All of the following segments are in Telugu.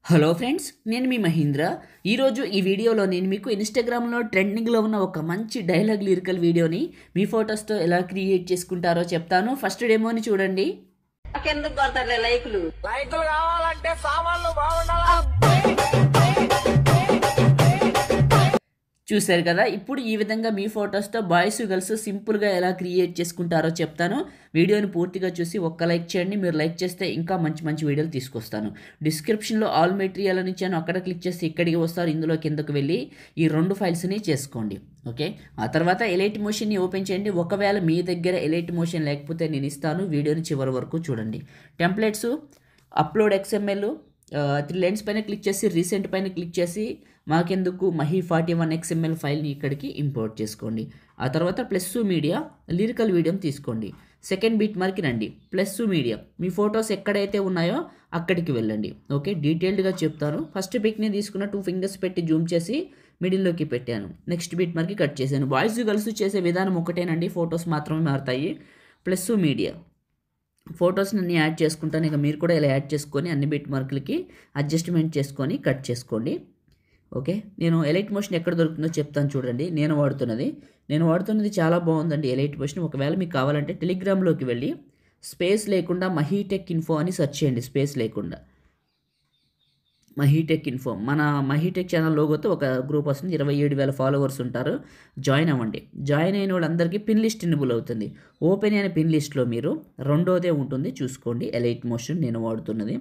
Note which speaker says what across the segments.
Speaker 1: హలో ఫ్రెండ్స్, నేను మీ మహీంద్ర. ఈరోజు ఈ వీడియోలో నేను మీకు ఇన్స్టాగ్రామ్లో ట్రెండింగ్లో ఉన్న ఒక మంచి డైలాగ్ లిరికల్ వీడియోని మీ ఫొటోస్తో ఎలా క్రియేట్ చేసుకుంటారో చెప్తాను. ఫస్ట్ డెమోని చూడండి.
Speaker 2: ఎందుకు కొడతారులే లైకులు
Speaker 3: కావాలంటే సామాన్లు బాగుండాలి.
Speaker 1: చూశారు కదా. ఇప్పుడు ఈ విధంగా మీ ఫొటోస్తో బాయ్స్ గర్ల్స్ సింపుల్గా ఎలా క్రియేట్ చేసుకుంటారో చెప్తాను. వీడియోని పూర్తిగా చూసి ఒక్క లైక్ చేయండి. మీరు లైక్ చేస్తే ఇంకా మంచి మంచి వీడియోలు తీసుకొస్తాను. డిస్క్రిప్షన్లో ఆల్ మెటీరియల్ అని ఇచ్చాను, అక్కడ క్లిక్ చేసి ఇక్కడికి వస్తారు. ఇందులో కిందకు వెళ్ళి ఈ 2 ఫైల్స్ని చేసుకోండి. ఓకే, ఆ తర్వాత ఎలైట్ మోషన్ని ఓపెన్ చేయండి. ఒకవేళ మీ దగ్గర ఎలైట్ మోషన్ లేకపోతే నేను ఇస్తాను. వీడియోని చివరి వరకు చూడండి. టెంప్లెట్స్, అప్లోడ్ XML, 3 లైన్స్ పైన క్లిక్ చేసి రీసెంట్ పైన క్లిక్ చేసి మాకెందుకు మహి 41 XML ఫైల్ని ఇక్కడికి ఇంపోర్ట్ చేసుకోండి. ఆ తర్వాత ప్లస్ మీడియా లిరికల్ వీడియోని తీసుకోండి. సెకండ్ బిట్ మార్కి రండి. ప్లస్ మీడియా మీ ఫొటోస్ ఎక్కడైతే ఉన్నాయో అక్కడికి వెళ్ళండి. ఓకే, డీటెయిల్డ్గా చెప్తాను. ఫస్ట్ పిక్ని తీసుకున్న 2 ఫింగర్స్ పెట్టి జూమ్ చేసి మిడిల్లోకి పెట్టాను. నెక్స్ట్ బిట్ మార్కి కట్ చేశాను. బాయ్స్ గర్ల్స్ చేసే విధానం ఒకటేనండి, ఫొటోస్ మాత్రమే మారుతాయి. ప్లస్ మీడియా ఫొటోస్ని అన్ని యాడ్ చేసుకుంటాను. ఇక మీరు కూడా ఇలా యాడ్ చేసుకొని అన్ని బిట్ మార్కులకి అడ్జస్ట్మెంట్ చేసుకొని కట్ చేసుకోండి. ఓకే, నేను ఎలైట్ మోషన్ ఎక్కడ దొరుకుతుందో చెప్తాను చూడండి. నేను వాడుతున్నది చాలా బాగుందండి ఎలైట్ మోషన్. ఒకవేళ మీకు కావాలంటే టెలిగ్రామ్లోకి వెళ్ళి స్పేస్ లేకుండా మహీటెక్ ఇన్ఫో అని సెర్చ్ చేయండి. స్పేస్ లేకుండా మహీటెక్ ఇన్ఫో, మన మహీటెక్ ఛానల్ లోగోతో ఒక గ్రూప్ వస్తుంది. 27,000 ఫాలోవర్స్ ఉంటారు. జాయిన్ అవ్వండి. జాయిన్ అయిన వాళ్ళందరికీ పిన్ లిస్ట్ ఎనేబుల్ అవుతుంది. ఓపెన్ అయిన పిన్ లిస్ట్లో మీరు రెండోదే ఉంటుంది, చూసుకోండి. ఎలైట్ మోషన్ నేను వాడుతున్నది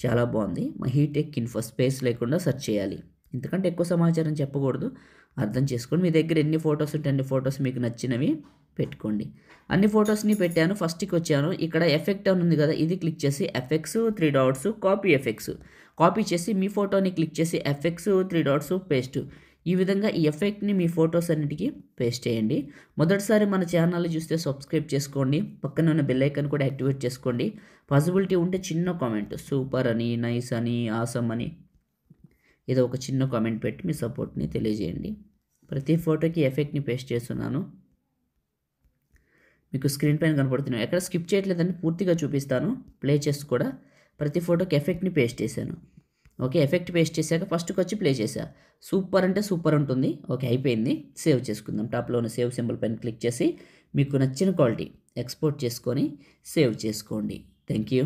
Speaker 1: చాలా బాగుంది. మహీటెక్ ఇన్ఫో స్పేస్ లేకుండా సెర్చ్ చేయాలి. ఎందుకంటే ఎక్కువ సమాచారం చెప్పకూడదు, అర్థం చేసుకోండి. మీ దగ్గర ఎన్ని ఫొటోస్ ఉంటే అన్ని ఫొటోస్ మీకు నచ్చినవి పెట్టుకోండి. అన్ని ఫొటోస్ని పెట్టాను. ఫస్ట్కి వచ్చాను. ఇక్కడ ఎఫెక్ట్ అని ఉంది కదా, ఇది క్లిక్ చేసి effects 3 dots copy effects copy చేసి మీ ఫోటోని క్లిక్ చేసి ఎఫెక్ట్స్ 3 డాట్స్ పేస్ట్. ఈ విధంగా ఈ ఎఫెక్ట్ని మీ ఫొటోస్ అన్నిటికీ పేస్ట్ చేయండి. మొదటిసారి మన ఛానల్ని చూస్తే సబ్స్క్రైబ్ చేసుకోండి. పక్కన ఉన్న బెల్ ఐకాన్ కూడా యాక్టివేట్ చేసుకోండి. పాసిబిలిటీ ఉంటే చిన్న కామెంట్, సూపర్ అని, నైస్ అని, ఆసమ్ అని ఏదో ఒక చిన్న కామెంట్ పెట్టి మీ సపోర్ట్ని తెలియజేయండి. ప్రతి ఫోటోకి ఎఫెక్ట్ని పేస్ట్ చేస్తున్నాను. మీకు స్క్రీన్ పైన కనపడుతున్నాను. ఎక్కడ స్కిప్ చేయట్లేదని పూర్తిగా చూపిస్తాను. ప్లే చేసి కూడా ప్రతి ఫోటోకి ఎఫెక్ట్ని పేస్ట్ చేశాను. ఓకే, ఎఫెక్ట్ పేస్ట్ చేశాక ఫస్ట్కి వచ్చి ప్లే చేశా. సూపర్ అంటే సూపర్ ఉంటుంది. ఓకే, అయిపోయింది. సేవ్ చేసుకుందాం. టాప్లో ఉన్న సేవ్ సింబల్ పైన క్లిక్ చేసి మీకు నచ్చిన క్వాలిటీ ఎక్స్పోర్ట్ చేసుకొని సేవ్ చేసుకోండి. Thank you.